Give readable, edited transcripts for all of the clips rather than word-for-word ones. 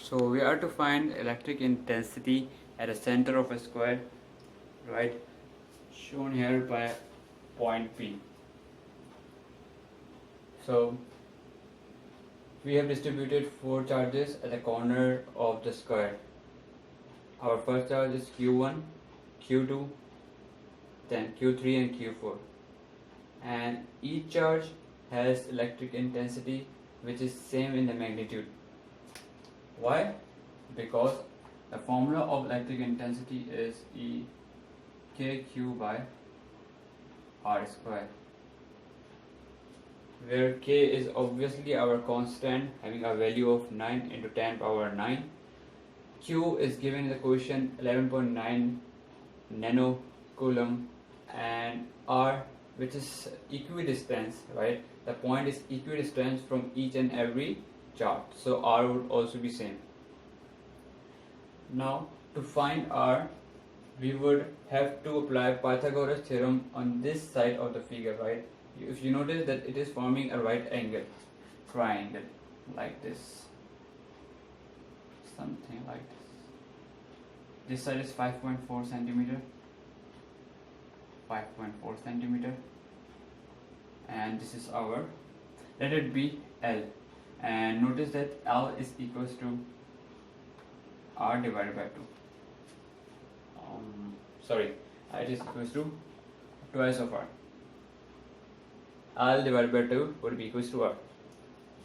So we are to find electric intensity at the center of a square, right, shown here by point P. So we have distributed 4 charges at the corner of the square. Our first charge is Q1, Q2, then Q3 and Q4. And each charge has electric intensity which is same in the magnitude. Why? Because the formula of electric intensity is E kq by r square, where k is obviously our constant having a value of 9 into 10 power 9. Q is given in the question 11.9 nanocoulomb, and r, which is equidistance, right? The point is equidistant from each and every charge, so r would also be same. Now to find r, we would have to apply Pythagoras theorem on this side of the figure, right? If you notice that it is forming a right angle triangle like this, something like this. This side is 5.4 centimeter, 5.4 centimeter, and this is our, let it be L, and notice that L is equals to R divided by 2. It is equals to twice of R. L divided by 2 would be equals to R.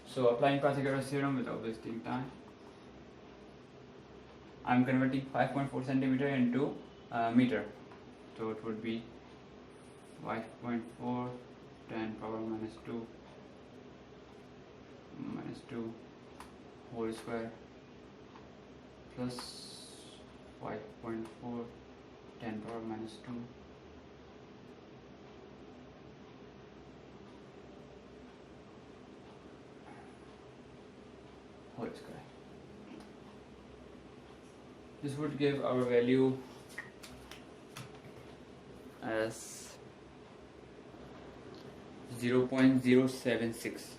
So applying Pythagoras theorem without wasting time, I am converting 5.4 centimeter into meter. So it would be 5.4 10 power minus 2 whole square plus 5.4 10 power minus 2 whole square. This would give our value as 0.076.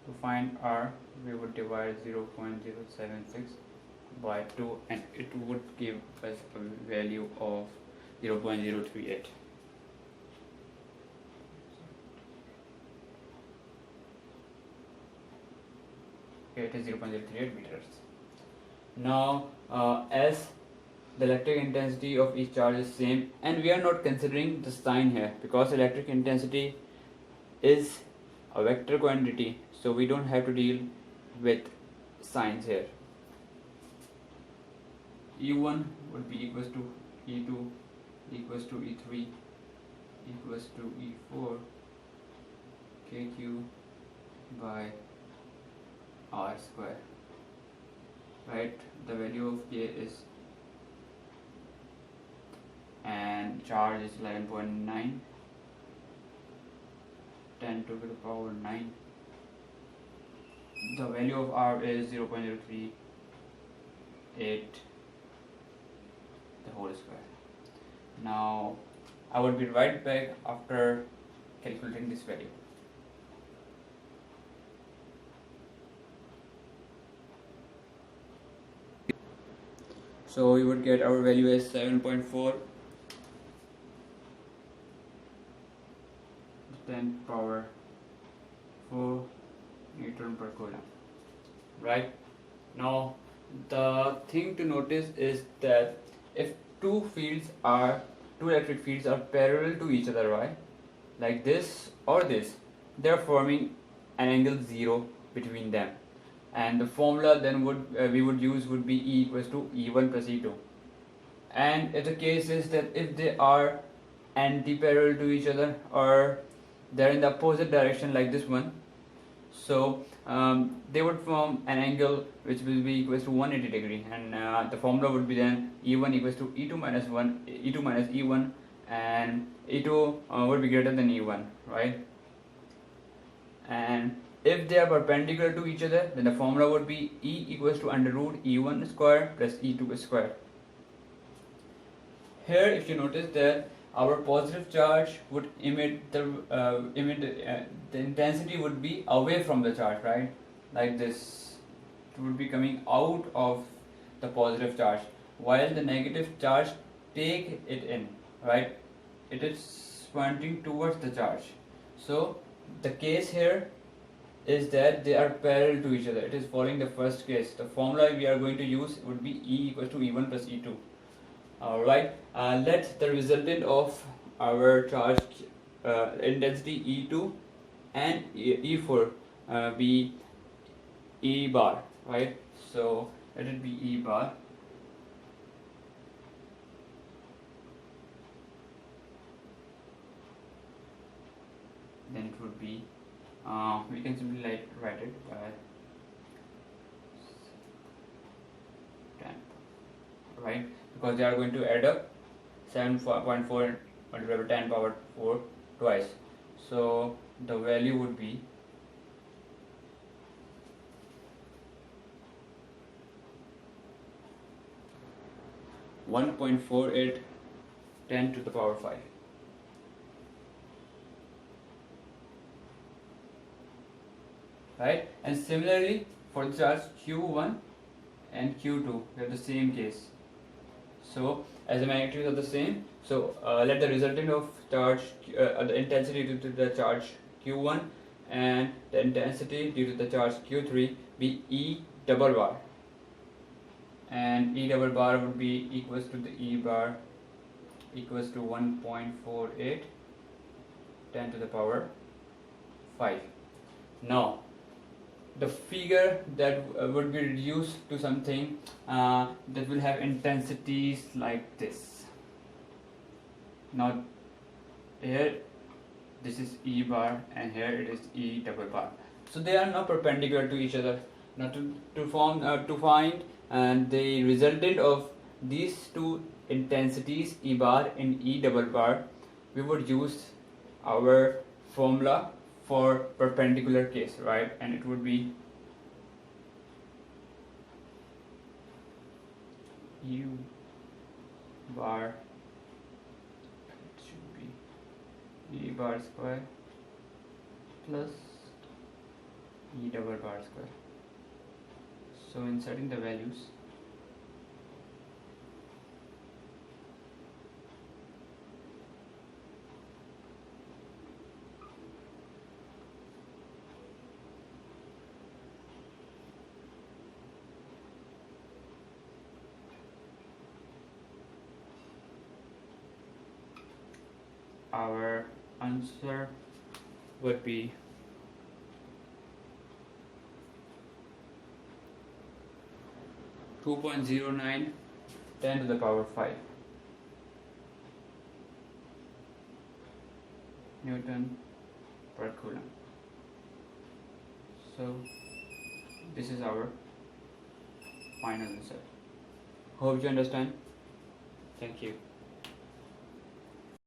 To find R, we would divide 0.076 by 2 and it would give us a value of 0.038. Okay, it is 0.038 meters. Now, as the electric intensity of each charge is same, and we are not considering the sign here because electric intensity is a vector quantity, so we don't have to deal with signs here. E1 would be equals to E2 equals to E3 equals to E4 kq by r square, right? The value of k is, and charge is 11.9 10 to the power 9. The value of r is 0.038 the whole square. Now I will be right back after calculating this value. So we would get our value as 7.4 10 power 4 Newton per coulomb. Right? Now the thing to notice is that if two electric fields are parallel to each other, right, like this or this, they are forming an angle 0 between them, and the formula then we would use would be E equals to E1 plus E2. And if the case is that if they are anti-parallel to each other or they're in the opposite direction like this one, so they would form an angle which will be equals to 180 degree, and the formula would be then E1 equals to E2 minus E1, and E2 would be greater than E1, right? And if they are perpendicular to each other, then the formula would be E equals to under root E1 square plus E2 square. Here if you notice that our positive charge would the intensity would be away from the charge, right? Like this, it would be coming out of the positive charge, while the negative charge take it in, right? It is pointing towards the charge. So the case here is that they are parallel to each other. It is following the first case. The formula we are going to use would be E equals to E1 plus E2. Alright, let the resultant of our charge intensity E2 and E4 be E bar, right? So let it be E bar. Then it would be, we can simply write it by 10, right? Because they are going to add up 7.4 multiplied by 10 power 4 twice. So the value would be 1.48 10 to the power 5. Right? And similarly for the charge Q1 and Q2, we have the same case. So as the magnitudes are the same, so let the resultant of charge, the intensity due to the charge Q1 and the intensity due to the charge Q3 be E double bar, and E double bar would be equals to the E bar equals to 1.48 10 to the power 5. Now the figure that would be reduced to something that will have intensities like this. Now here this is E bar and here it is E double bar. So they are now perpendicular to each other. Now to find the resultant of these two intensities, E bar and E double bar, we would use our formula for perpendicular case, right? And it would be U bar, it should be E bar square plus E double bar square. So inserting the values, our answer would be 2.09 10 to the power 5 Newton per Coulomb. So this is our final answer. Hope you understand. Thank you.